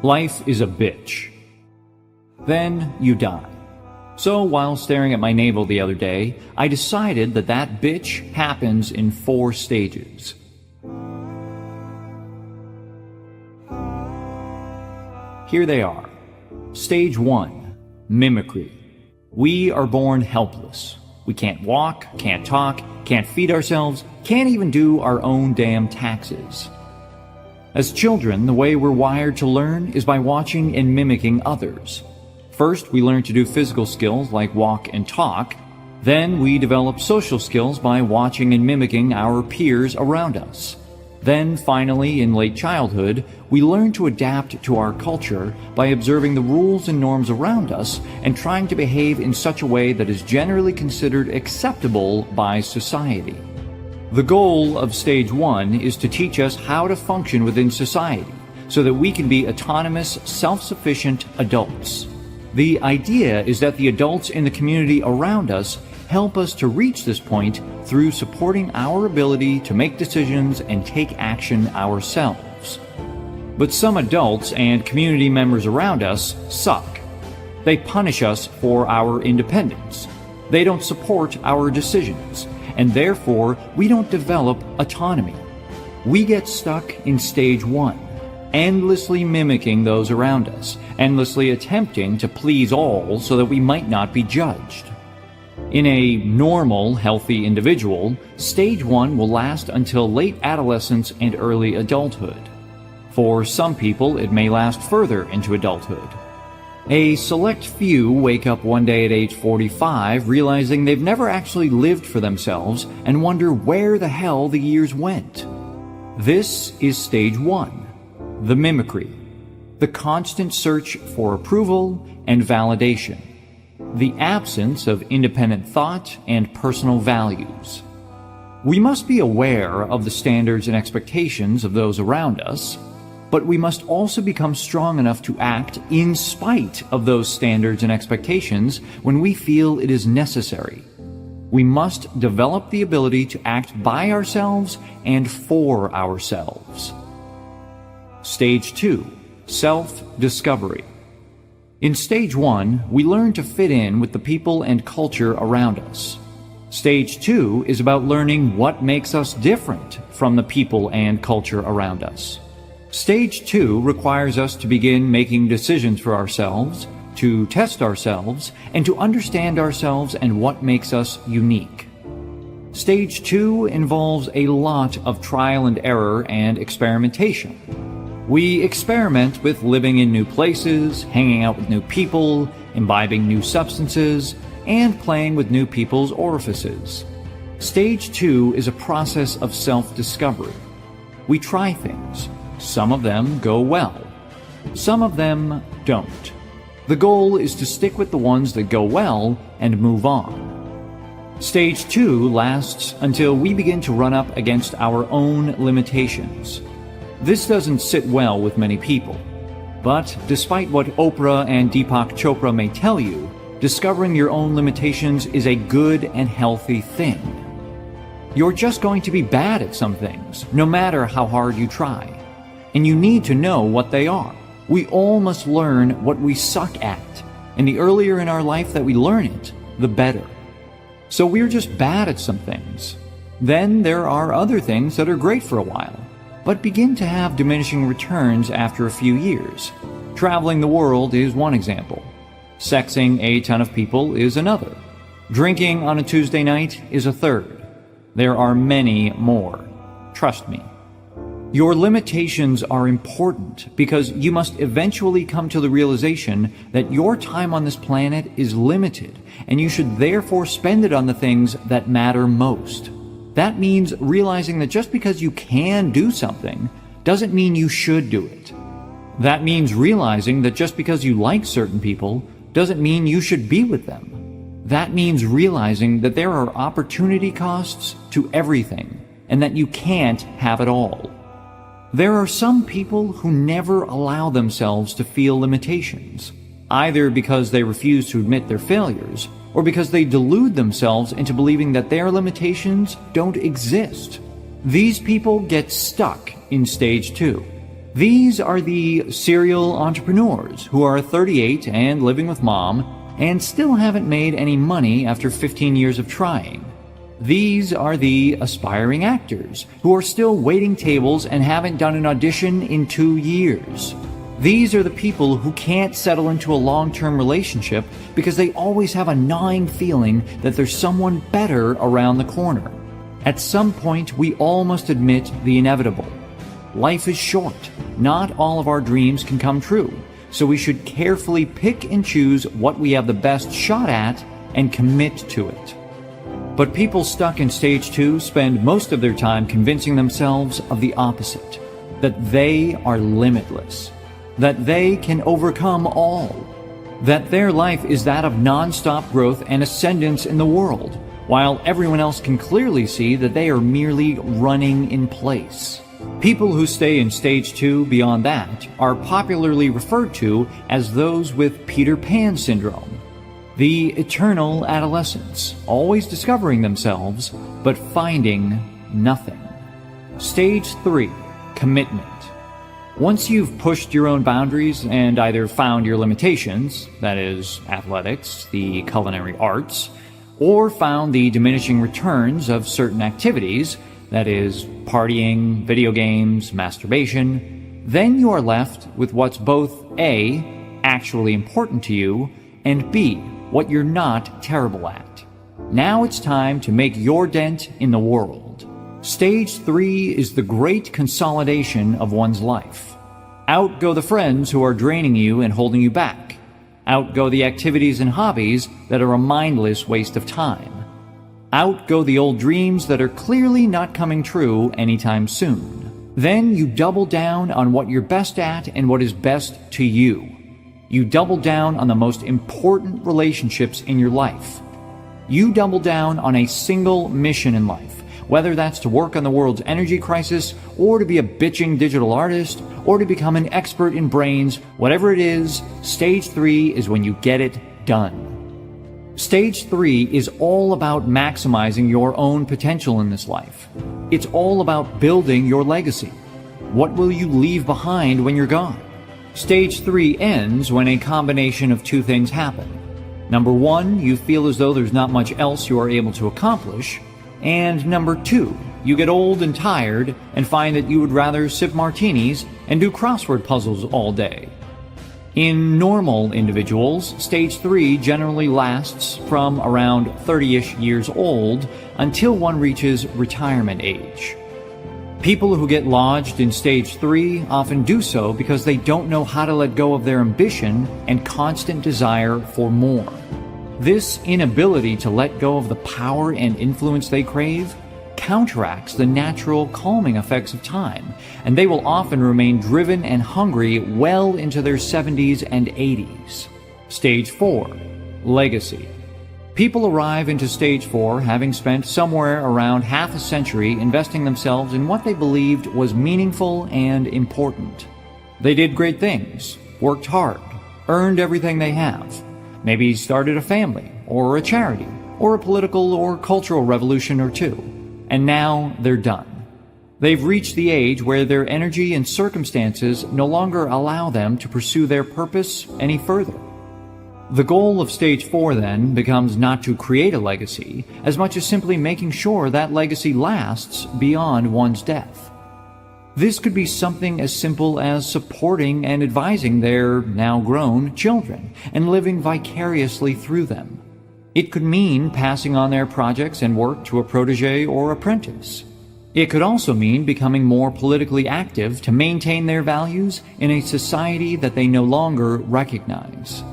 Life is a bitch. Then you die. So while staring at my navel the other day, I decided that that bitch happens in 4 stages. Here they are. Stage 1, mimicry. We are born helpless. We can't walk, can't talk, can't feed ourselves, can't even do our own damn taxes. As children, the way we're wired to learn is by watching and mimicking others. First, we learn to do physical skills like walk and talk. Then we develop social skills by watching and mimicking our peers around us. Then, finally, in late childhood, we learn to adapt to our culture by observing the rules and norms around us and trying to behave in such a way that is generally considered acceptable by society. The goal of Stage 1 is to teach us how to function within society so that we can be autonomous, self-sufficient adults. The idea is that the adults in the community around us help us to reach this point through supporting our ability to make decisions and take action ourselves. But some adults and community members around us suck. They punish us for our independence. They don't support our decisions, and therefore we don't develop autonomy. We get stuck in Stage 1. Endlessly mimicking those around us, endlessly attempting to please all so that we might not be judged. In a normal, healthy individual, Stage 1 will last until late adolescence and early adulthood. For some people, it may last further into adulthood. A select few wake up one day at age 45 realizing they've never actually lived for themselves and wonder where the hell the years went. This is Stage 1. The mimicry, the constant search for approval and validation, the absence of independent thought and personal values. We must be aware of the standards and expectations of those around us, but we must also become strong enough to act in spite of those standards and expectations when we feel it is necessary. We must develop the ability to act by ourselves and for ourselves. Stage 2, self-discovery. In Stage 1, we learn to fit in with the people and culture around us. Stage 2 is about learning what makes us different from the people and culture around us. Stage 2 requires us to begin making decisions for ourselves, to test ourselves, and to understand ourselves and what makes us unique. Stage 2 involves a lot of trial and error and experimentation. We experiment with living in new places, hanging out with new people, imbibing new substances, and playing with new people's orifices. Stage 2 is a process of self-discovery. We try things. Some of them go well. Some of them don't. The goal is to stick with the ones that go well and move on. Stage 2 lasts until we begin to run up against our own limitations. This doesn't sit well with many people. But despite what Oprah and Deepak Chopra may tell you, discovering your own limitations is a good and healthy thing. You're just going to be bad at some things, no matter how hard you try. And you need to know what they are. We all must learn what we suck at, and the earlier in our life that we learn it, the better. So we're just bad at some things. Then there are other things that are great for a while, but begin to have diminishing returns after a few years. Traveling the world is one example. Sexing a ton of people is another. Drinking on a Tuesday night is a third. There are many more. Trust me. Your limitations are important because you must eventually come to the realization that your time on this planet is limited, and you should therefore spend it on the things that matter most. That means realizing that just because you can do something doesn't mean you should do it. That means realizing that just because you like certain people doesn't mean you should be with them. That means realizing that there are opportunity costs to everything and that you can't have it all. There are some people who never allow themselves to feel limitations, either because they refuse to admit their failures or because they delude themselves into believing that their limitations don't exist. These people get stuck in stage 2. These are the serial entrepreneurs who are 38 and living with mom and still haven't made any money after 15 years of trying. These are the aspiring actors who are still waiting tables and haven't done an audition in 2 years. These are the people who can't settle into a long-term relationship because they always have a gnawing feeling that there's someone better around the corner. At some point, we all must admit the inevitable. Life is short. Not all of our dreams can come true, so we should carefully pick and choose what we have the best shot at and commit to it. But people stuck in stage 2 spend most of their time convincing themselves of the opposite, that they are limitless, that they can overcome all, that their life is that of non-stop growth and ascendance in the world, while everyone else can clearly see that they are merely running in place. People who stay in stage 2 beyond that are popularly referred to as those with Peter Pan syndrome, the eternal adolescents, always discovering themselves but finding nothing. Stage 3, commitment. Once you've pushed your own boundaries and either found your limitations, that is, athletics, the culinary arts, or found the diminishing returns of certain activities, that is, partying, video games, masturbation, then you are left with what's both A, actually important to you, and B, what you're not terrible at. Now it's time to make your dent in the world. Stage 3 is the great consolidation of one's life. Out go the friends who are draining you and holding you back. Out go the activities and hobbies that are a mindless waste of time. Out go the old dreams that are clearly not coming true anytime soon. Then you double down on what you're best at and what is best to you. You double down on the most important relationships in your life. You double down on a single mission in life, whether that's to work on the world's energy crisis, or to be a bitching digital artist, or to become an expert in brains. Whatever it is, stage 3 is when you get it done. Stage 3 is all about maximizing your own potential in this life. It's all about building your legacy. What will you leave behind when you're gone? Stage 3 ends when a combination of 2 things happen. Number 1, you feel as though there's not much else you are able to accomplish. And number 2, you get old and tired and find that you would rather sip martinis and do crossword puzzles all day. In normal individuals, stage 3 generally lasts from around 30-ish years old until one reaches retirement age. People who get lodged in stage 3 often do so because they don't know how to let go of their ambition and constant desire for more. This inability to let go of the power and influence they crave counteracts the natural calming effects of time, and they will often remain driven and hungry well into their 70s and 80s. Stage 4. Legacy. People arrive into stage 4 having spent somewhere around half a century investing themselves in what they believed was meaningful and important. They did great things, worked hard, earned everything they have, maybe started a family, or a charity, or a political or cultural revolution or two, and now they're done. They've reached the age where their energy and circumstances no longer allow them to pursue their purpose any further. The goal of stage 4 then becomes not to create a legacy, as much as simply making sure that legacy lasts beyond one's death. This could be something as simple as supporting and advising their now grown children and living vicariously through them. It could mean passing on their projects and work to a protege or apprentice. It could also mean becoming more politically active to maintain their values in a society that they no longer recognize.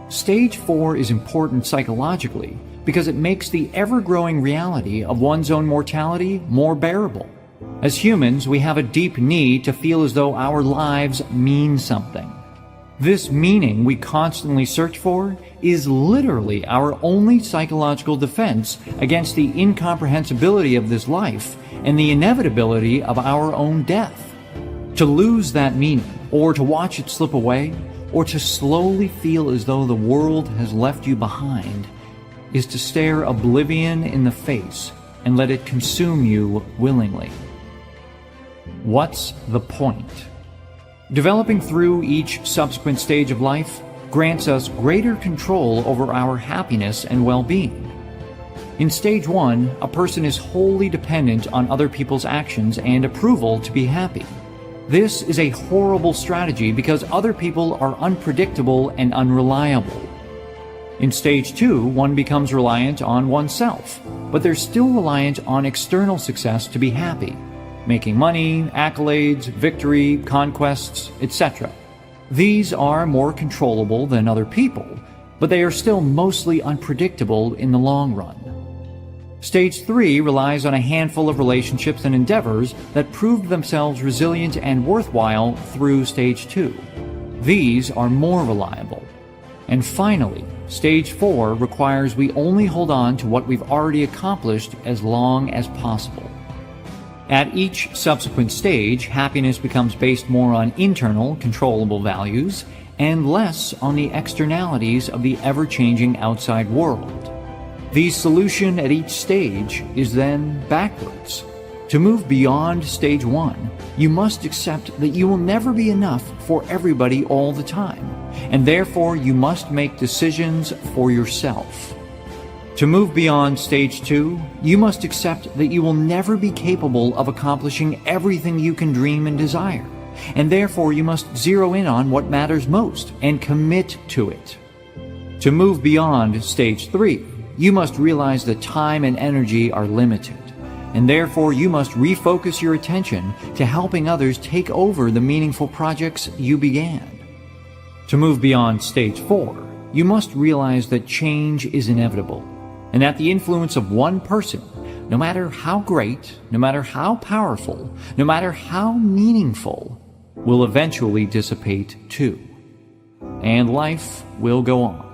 Stage 4 is important psychologically because it makes the ever-growing reality of one's own mortality more bearable. As humans, we have a deep need to feel as though our lives mean something. This meaning we constantly search for is literally our only psychological defense against the incomprehensibility of this life and the inevitability of our own death. To lose that meaning, or to watch it slip away, or to slowly feel as though the world has left you behind, is to stare oblivion in the face and let it consume you willingly. What's the point? Developing through each subsequent stage of life grants us greater control over our happiness and well-being. In stage 1, a person is wholly dependent on other people's actions and approval to be happy. This is a horrible strategy because other people are unpredictable and unreliable. In stage 2, one becomes reliant on oneself, but they're still reliant on external success to be happy, making money, accolades, victory, conquests, etc. These are more controllable than other people, but they are still mostly unpredictable in the long run. Stage 3 relies on a handful of relationships and endeavors that proved themselves resilient and worthwhile through Stage 2. These are more reliable. And finally, Stage 4 requires we only hold on to what we've already accomplished as long as possible. At each subsequent stage, happiness becomes based more on internal, controllable values and less on the externalities of the ever-changing outside world. The solution at each stage is then backwards. To move beyond stage 1, you must accept that you will never be enough for everybody all the time, and therefore you must make decisions for yourself. To move beyond stage 2, you must accept that you will never be capable of accomplishing everything you can dream and desire, and therefore you must zero in on what matters most and commit to it. To move beyond stage 3, you must realize that time and energy are limited, and therefore you must refocus your attention to helping others take over the meaningful projects you began. To move beyond stage 4, you must realize that change is inevitable, and that the influence of one person, no matter how great, no matter how powerful, no matter how meaningful, will eventually dissipate too. And life will go on.